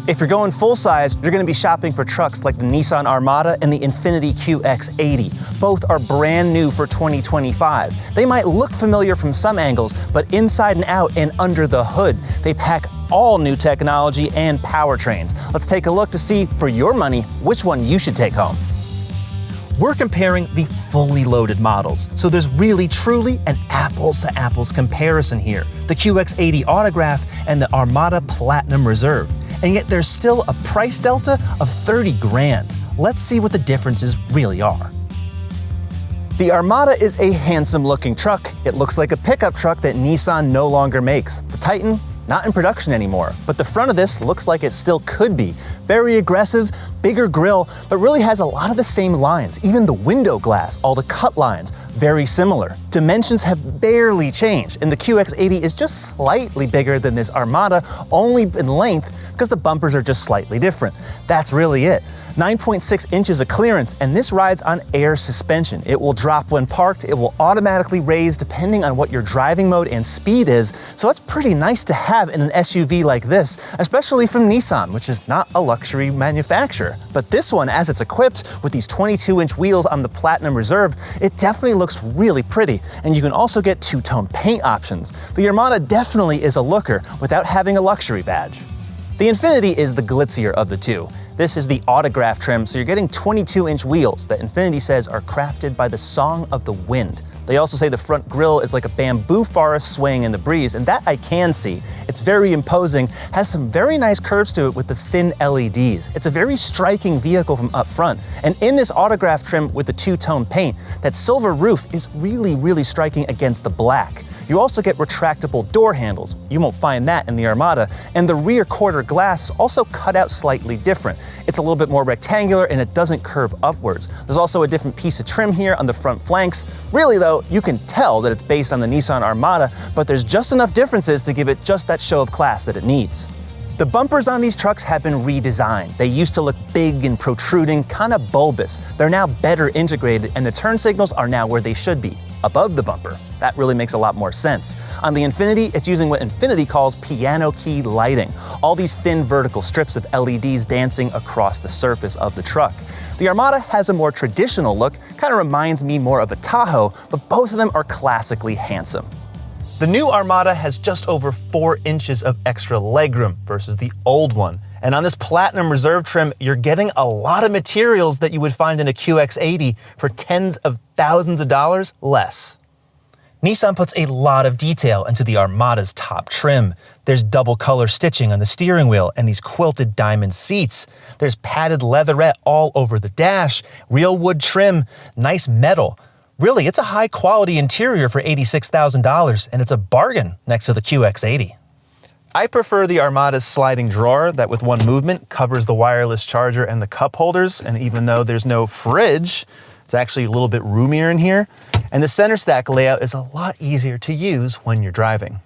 If you're going full size, you're going to be shopping for trucks like the Nissan Armada and the Infiniti QX80. Both are brand new for 2025. They might look familiar from some angles, but inside and out and under the hood, they pack all new technology and powertrains. Let's take a look to see, for your money, which one you should take home. We're comparing the fully loaded models, so there's really truly an apples to apples comparison here. The QX80 Autograph and the Armada Platinum Reserve. And yet there's still a price delta of 30 grand. Let's see what the differences really are. The Armada is a handsome looking truck. It looks like a pickup truck that Nissan no longer makes. The Titan, not in production anymore, but the front of this looks like it still could be. Very aggressive, bigger grille, but really has a lot of the same lines. Even the window glass, all the cut lines, very similar. Dimensions have barely changed, and the QX80 is just slightly bigger than this Armada, only in length because the bumpers are just slightly different. That's really it. 9.6 inches of clearance, and this rides on air suspension. It will drop when parked, it will automatically raise depending on what your driving mode and speed is, so that's pretty nice to have in an SUV like this, especially from Nissan, which is not a luxury manufacturer. But this one, as it's equipped with these 22-inch wheels on the Platinum Reserve, it definitely looks really pretty, and you can also get two-tone paint options. The Armada definitely is a looker without having a luxury badge. The Infiniti is the glitzier of the two. This is the Autograph trim, so you're getting 22-inch wheels that Infiniti says are crafted by the song of the wind. They also say the front grille is like a bamboo forest swaying in the breeze, and that I can see. It's very imposing, has some very nice curves to it with the thin LEDs. It's a very striking vehicle from up front. And in this Autograph trim with the two-tone paint, that silver roof is really striking against the black. You also get retractable door handles. You won't find that in the Armada. And the rear quarter glass is also cut out slightly different. It's a little bit more rectangular and it doesn't curve upwards. There's also a different piece of trim here on the front flanks. Really though, you can tell that it's based on the Nissan Armada, but there's just enough differences to give it just that show of class that it needs. The bumpers on these trucks have been redesigned. They used to look big and protruding, kind of bulbous. They're now better integrated and the turn signals are now where they should be, above the bumper. That really makes a lot more sense. On the Infiniti, it's using what Infiniti calls piano key lighting. All these thin vertical strips of LEDs dancing across the surface of the truck. The Armada has a more traditional look, kind of reminds me more of a Tahoe, but both of them are classically handsome. The new Armada has just over 4 inches of extra legroom versus the old one. And on this Platinum Reserve trim, you're getting a lot of materials that you would find in a QX80 for tens of thousands of dollars less. Nissan puts a lot of detail into the Armada's top trim. There's double color stitching on the steering wheel and these quilted diamond seats. There's padded leatherette all over the dash, real wood trim, nice metal. Really, it's a high quality interior for $86,000 and it's a bargain next to the QX80. I prefer the Armada's sliding drawer that with one movement covers the wireless charger and the cup holders, and even though there's no fridge, it's actually a little bit roomier in here. And the center stack layout is a lot easier to use when you're driving.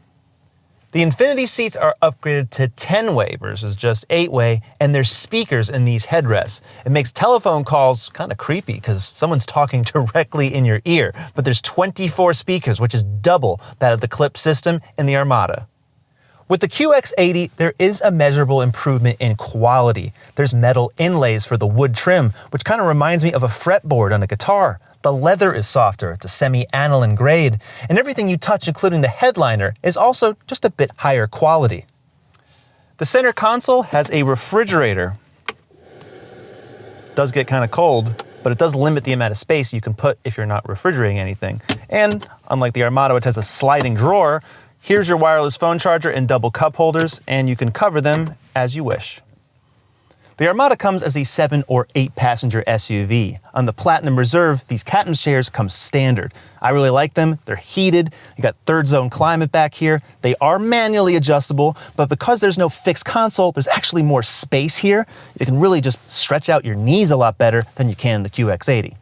The Infiniti seats are upgraded to 10-way versus just 8-way, and there's speakers in these headrests. It makes telephone calls kind of creepy because someone's talking directly in your ear, but there's 24 speakers, which is double that of the clip system in the Armada. With the QX80, there is a measurable improvement in quality. There's metal inlays for the wood trim, which kind of reminds me of a fretboard on a guitar. The leather is softer, it's a semi-aniline grade, and everything you touch, including the headliner, is also just a bit higher quality. The center console has a refrigerator. It does get kind of cold, but it does limit the amount of space you can put if you're not refrigerating anything. And unlike the Armada, which has a sliding drawer, here's your wireless phone charger and double cup holders, and you can cover them as you wish. The Armada comes as a 7 or 8 passenger SUV. On the Platinum Reserve, these captain's chairs come standard. I really like them. They're heated. You got third zone climate back here. They are manually adjustable, but because there's no fixed console, there's actually more space here. You can really just stretch out your knees a lot better than you can in the QX80.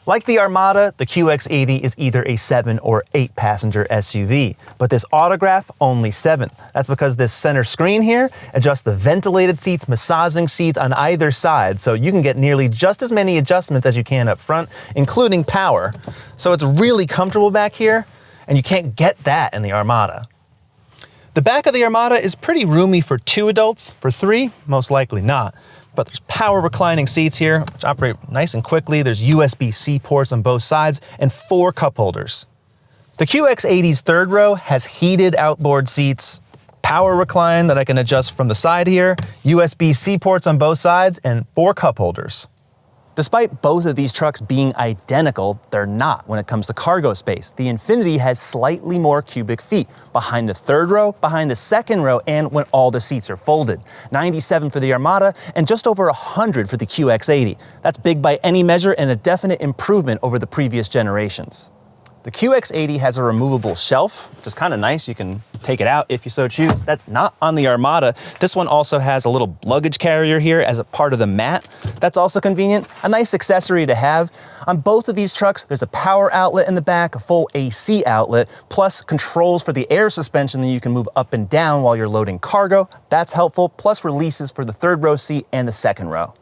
Like the Armada, the QX80 is either a 7 or 8 passenger SUV, but this Autograph only 7. That's because this center screen here adjusts the ventilated seats, massaging seats on either side, so you can get nearly just as many adjustments as you can up front, including power. So it's really comfortable back here, and you can't get that in the Armada. The back of the Armada is pretty roomy for 2 adults. For 3, most likely not. But there's power reclining seats here, which operate nice and quickly. There's USB-C ports on both sides and 4 cup holders. The QX80's third row has heated outboard seats, power recline that I can adjust from the side here, USB-C ports on both sides, and 4 cup holders. Despite both of these trucks being identical, they're not when it comes to cargo space. The Infiniti has slightly more cubic feet behind the third row, behind the second row, and when all the seats are folded. 97 for the Armada and just over 100 for the QX80. That's big by any measure and a definite improvement over the previous generations. The QX80 has a removable shelf, which is kind of nice. You can take it out if you so choose. That's not on the Armada. This one also has a little luggage carrier here as a part of the mat. That's also convenient, a nice accessory to have. On both of these trucks, there's a power outlet in the back, a full AC outlet, plus controls for the air suspension that you can move up and down while you're loading cargo. That's helpful, plus releases for the third row seat and the second row.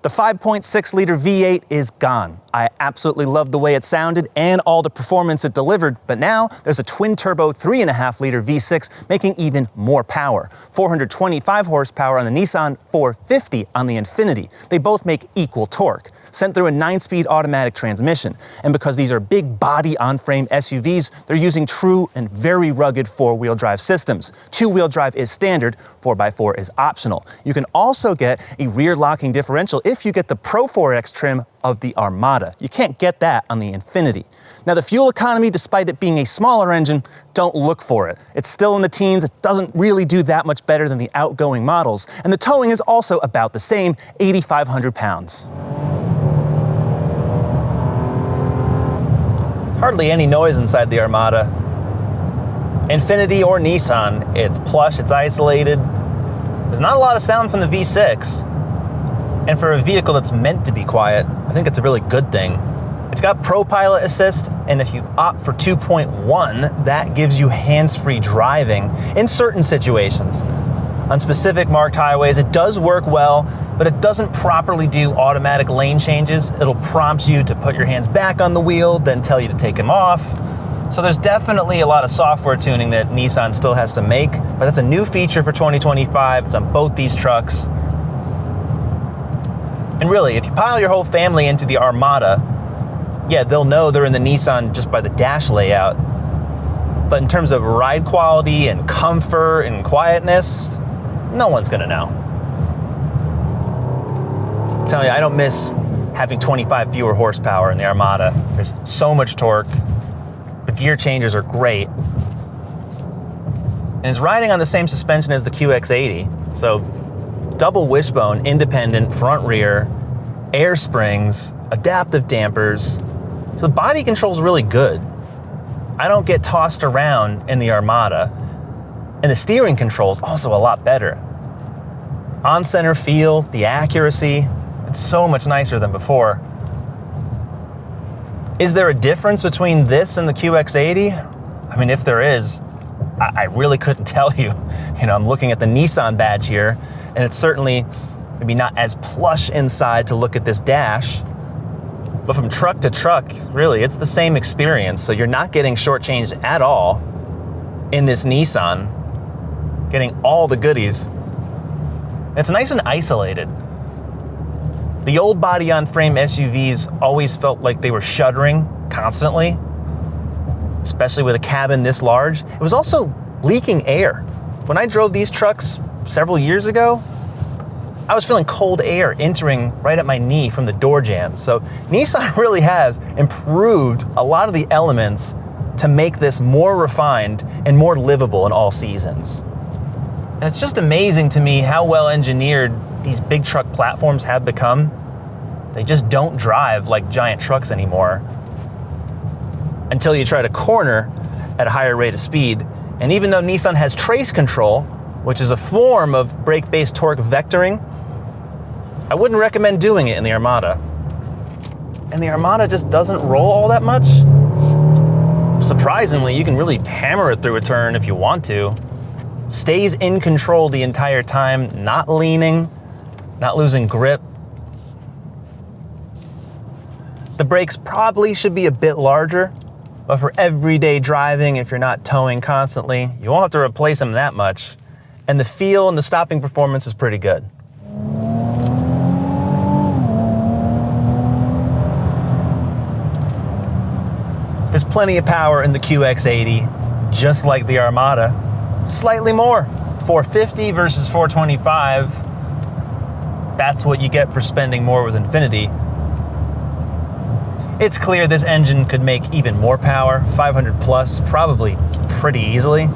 The 5.6-liter V8 is gone. I absolutely loved the way it sounded and all the performance it delivered, but now there's a twin-turbo 3.5-liter V6 making even more power. 425 horsepower on the Nissan, 450 on the Infiniti. They both make equal torque, sent through a 9-speed automatic transmission. And because these are big body on-frame SUVs, they're using true and very rugged 4-wheel drive systems. 2-wheel drive is standard, 4x4 is optional. You can also get a rear locking differential if you get the Pro 4X trim of the Armada. You can't get that on the Infiniti. Now the fuel economy, despite it being a smaller engine, don't look for it. It's still in the teens, it doesn't really do that much better than the outgoing models, and the towing is also about the same, 8,500 pounds. Hardly any noise inside the Armada. Infiniti or Nissan, it's plush, it's isolated. There's not a lot of sound from the V6. And for a vehicle that's meant to be quiet, I think it's a really good thing. It's got Pro Pilot Assist, and if you opt for 2.1, that gives you hands-free driving in certain situations. On specific marked highways, it does work well, but it doesn't properly do automatic lane changes. It'll prompt you to put your hands back on the wheel, then tell you to take them off. So there's definitely a lot of software tuning that Nissan still has to make, but that's a new feature for 2025. It's on both these trucks. And really, if you pile your whole family into the Armada, yeah, they'll know they're in the Nissan just by the dash layout. But in terms of ride quality and comfort and quietness, no one's gonna know. I'm telling you, I don't miss having 25 fewer horsepower in the Armada. There's so much torque. The gear changes are great. And it's riding on the same suspension as the QX80. So double wishbone, independent, front rear, air springs, adaptive dampers. So the body control's really good. I don't get tossed around in the Armada. And the steering control's also a lot better. On-center feel, the accuracy, it's so much nicer than before. Is there a difference between this and the QX80? I mean, if there is, I really couldn't tell you. You know, I'm looking at the Nissan badge here, and it's certainly maybe not as plush inside to look at this dash, but from truck to truck, really, it's the same experience. So you're not getting shortchanged at all in this Nissan, getting all the goodies. It's nice and isolated. The old body on frame SUVs always felt like they were shuddering constantly, especially with a cabin this large. It was also leaking air. When I drove these trucks several years ago, I was feeling cold air entering right at my knee from the door jambs. So Nissan really has improved a lot of the elements to make this more refined and more livable in all seasons. And it's just amazing to me how well engineered these big truck platforms have become. They just don't drive like giant trucks anymore until you try to corner at a higher rate of speed. And even though Nissan has trace control, which is a form of brake-based torque vectoring, I wouldn't recommend doing it in the Armada. And the Armada just doesn't roll all that much. Surprisingly, you can really hammer it through a turn if you want to. Stays in control the entire time, not leaning, not losing grip. The brakes probably should be a bit larger. But for everyday driving, if you're not towing constantly, you won't have to replace them that much. And the feel and the stopping performance is pretty good. There's plenty of power in the QX80, just like the Armada. Slightly more, 450 versus 425. That's what you get for spending more with Infiniti. It's clear this engine could make even more power, 500 plus, probably pretty easily.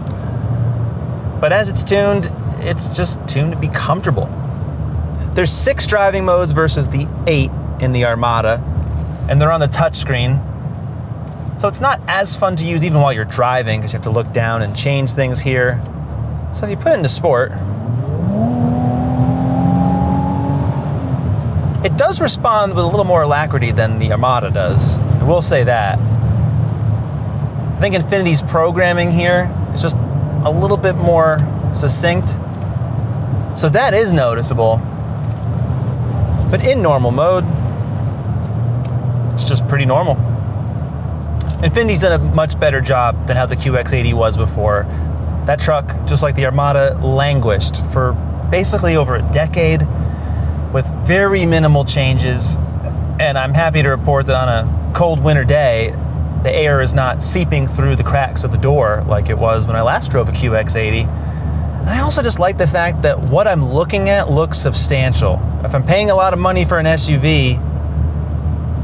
But as it's tuned, it's just tuned to be comfortable. There's 6 driving modes versus the 8 in the Armada, and they're on the touchscreen. So it's not as fun to use even while you're driving because you have to look down and change things here. So if you put it into sport, it does respond with a little more alacrity than the Armada does. I will say that. I think Infiniti's programming here is just a little bit more succinct. So that is noticeable. But in normal mode, it's just pretty normal. Infiniti's done a much better job than how the QX80 was before. That truck, just like the Armada, languished for basically over a decade with very minimal changes. And I'm happy to report that on a cold winter day, the air is not seeping through the cracks of the door like it was when I last drove a QX80. And I also just like the fact that what I'm looking at looks substantial. If I'm paying a lot of money for an SUV,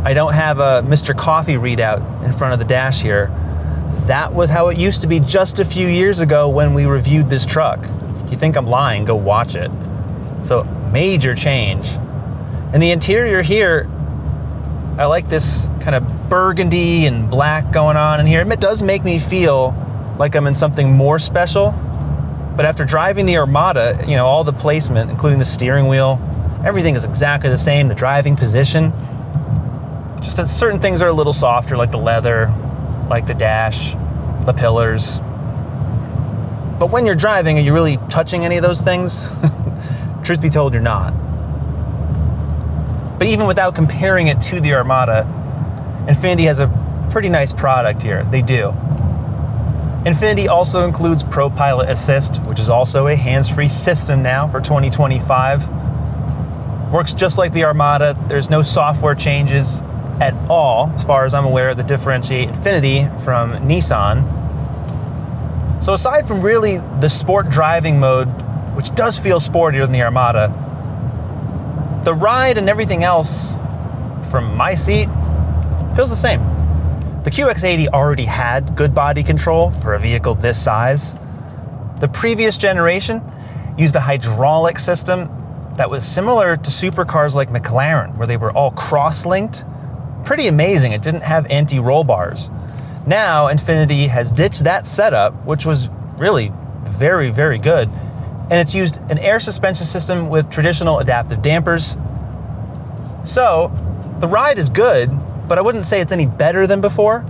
I don't have a Mr. Coffee readout in front of the dash here. That was how it used to be just a few years ago when we reviewed this truck. If you think I'm lying, go watch it. So, major change. And the interior here, I like this kind of burgundy and black going on in here. It does make me feel like I'm in something more special. But after driving the Armada, you know, all the placement, including the steering wheel, everything is exactly the same, the driving position. Just that certain things are a little softer, like the leather, like the dash, the pillars. But when you're driving, are you really touching any of those things? Truth be told, you're not. But even without comparing it to the Armada, Infiniti has a pretty nice product here. They do. Infiniti also includes ProPilot Assist, which is also a hands-free system now for 2025. Works just like the Armada. There's no software changes at all, as far as I'm aware, that differentiate Infiniti from Nissan. So aside from really the sport driving mode, which does feel sportier than the Armada, the ride and everything else from my seat feels the same. The QX80 already had good body control for a vehicle this size. The previous generation used a hydraulic system that was similar to supercars like McLaren, where they were all cross-linked. Pretty amazing. It didn't have anti-roll bars. Now, Infiniti has ditched that setup, which was really very, very good. And it's used an air suspension system with traditional adaptive dampers. So, the ride is good, but I wouldn't say it's any better than before.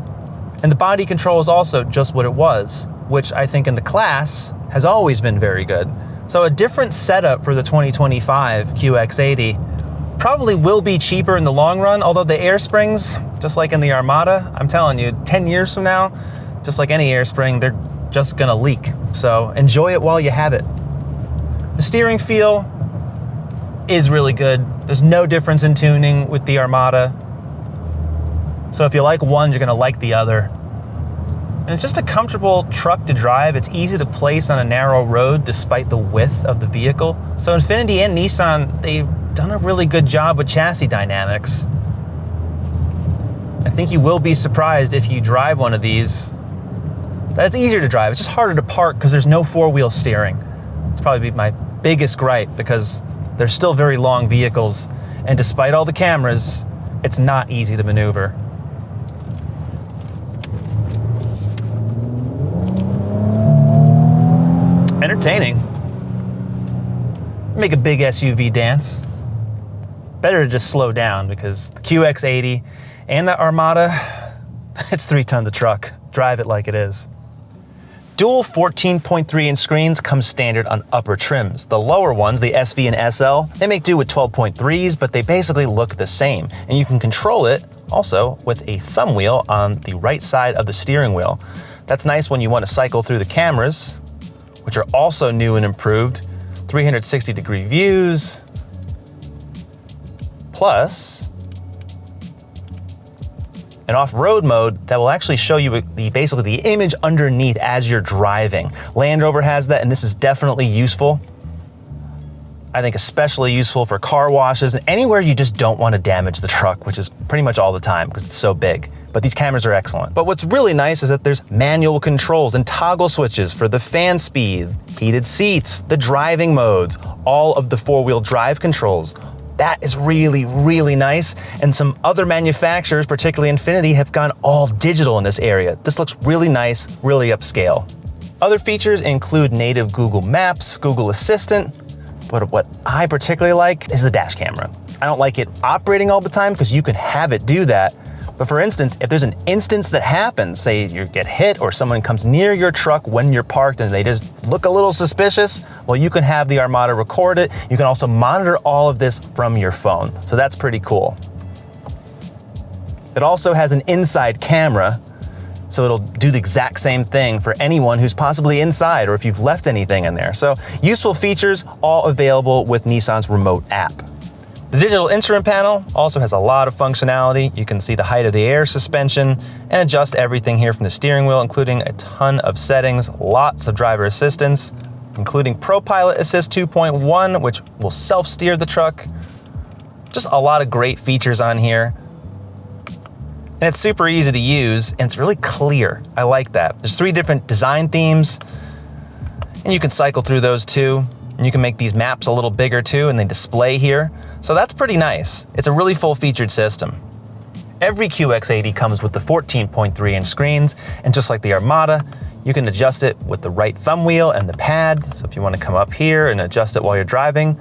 And the body control is also just what it was, which I think in the class has always been very good. So a different setup for the 2025 QX80 probably will be cheaper in the long run, although the air springs, just like in the Armada, I'm telling you, 10 years from now, just like any air spring, they're just gonna leak. So enjoy it while you have it. The steering feel is really good. There's no difference in tuning with the Armada. So if you like one, you're gonna like the other. And it's just a comfortable truck to drive. It's easy to place on a narrow road despite the width of the vehicle. So Infiniti and Nissan, they've done a really good job with chassis dynamics. I think you will be surprised if you drive one of these that it's easier to drive. It's just harder to park because there's no four-wheel steering. It's probably my biggest gripe because they're still very long vehicles, and despite all the cameras, it's not easy to maneuver. Entertaining. Make a big SUV dance. Better to just slow down because the QX80 and the Armada, it's 3 tons of truck. Drive it like it is. Dual 14.3-inch screens come standard on upper trims. The lower ones, the SV and SL, they make do with 12.3s, but they basically look the same. And you can control it also with a thumb wheel on the right side of the steering wheel. That's nice when you want to cycle through the cameras, which are also new and improved. 360-degree views, plus an off-road mode that will actually show you basically the image underneath as you're driving. Land Rover has that, and this is definitely useful. I think especially useful for car washes and anywhere you just don't want to damage the truck, which is pretty much all the time because it's so big. But these cameras are excellent. But what's really nice is that there's manual controls and toggle switches for the fan speed, heated seats, the driving modes, all of the four-wheel drive controls. That is really, really nice. And some other manufacturers, particularly Infiniti, have gone all digital in this area. This looks really nice, really upscale. Other features include native Google Maps, Google Assistant, but what I particularly like is the dash camera. I don't like it operating all the time because you can have it do that. But for instance, if there's an instance that happens, say you get hit or someone comes near your truck when you're parked and they just look a little suspicious, well, you can have the Armada record it. You can also monitor all of this from your phone. So that's pretty cool. It also has an inside camera, so it'll do the exact same thing for anyone who's possibly inside or if you've left anything in there. So useful features, all available with Nissan's remote app. The digital instrument panel also has a lot of functionality. You can see the height of the air suspension and adjust everything here from the steering wheel, including a ton of settings, lots of driver assistance, including Pro Pilot Assist 2.1, which will self-steer the truck. Just a lot of great features on here. And it's super easy to use, and it's really clear. I like that. There's 3 different design themes, and you can cycle through those too. And you can make these maps a little bigger too, and they display here. So that's pretty nice. It's a really full-featured system. Every QX80 comes with the 14.3-inch screens, and just like the Armada, you can adjust it with the right thumb wheel and the pad. So if you want to come up here and adjust it while you're driving,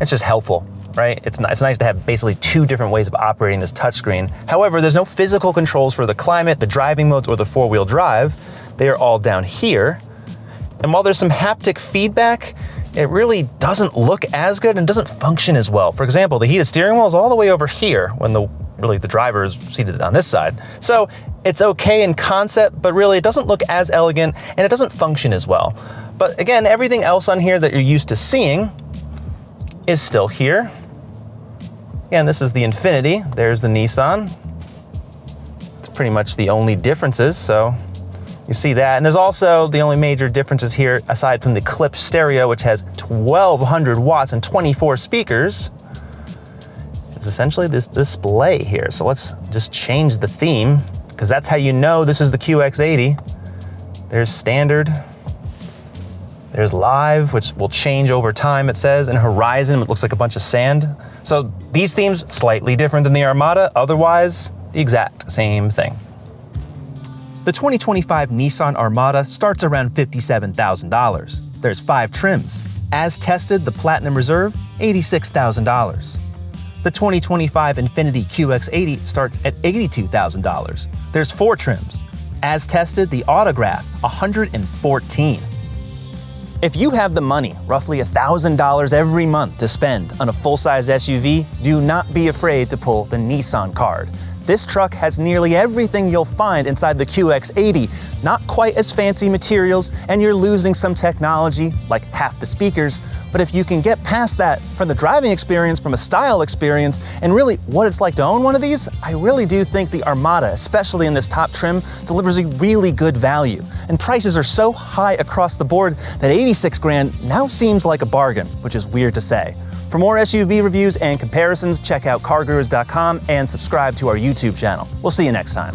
it's just helpful, right? It's nice to have basically 2 different ways of operating this touchscreen. However, there's no physical controls for the climate, the driving modes, or the 4-wheel drive. They are all down here. And while there's some haptic feedback, it really doesn't look as good and doesn't function as well. For example, the heated steering wheel is all the way over here when the driver is seated on this side. So it's okay in concept, but really it doesn't look as elegant and it doesn't function as well. But again, everything else on here that you're used to seeing is still here. And this is the Infiniti. There's the Nissan. It's pretty much the only differences, so you see that. And there's also the only major differences here, aside from the clipped stereo, which has 1,200 watts and 24 speakers, is essentially this display here. So let's just change the theme, because that's how you know this is the QX80. There's standard. There's live, which will change over time, it says, and horizon, it looks like a bunch of sand. So these themes, slightly different than the Armada, otherwise, the exact same thing. The 2025 Nissan Armada starts around $57,000. There's 5 trims. As tested, the Platinum Reserve, $86,000. The 2025 Infiniti QX80 starts at $82,000. There's 4 trims. As tested, the Autograph, $114,000. If you have the money, roughly $1,000 every month to spend on a full-size SUV, do not be afraid to pull the Nissan card. This truck has nearly everything you'll find inside the QX80, not quite as fancy materials, and you're losing some technology, like half the speakers, but if you can get past that from the driving experience, from a style experience, and really what it's like to own one of these, I really do think the Armada, especially in this top trim, delivers a really good value. And prices are so high across the board that $86,000 now seems like a bargain, which is weird to say. For more SUV reviews and comparisons, check out CarGurus.com and subscribe to our YouTube channel. We'll see you next time.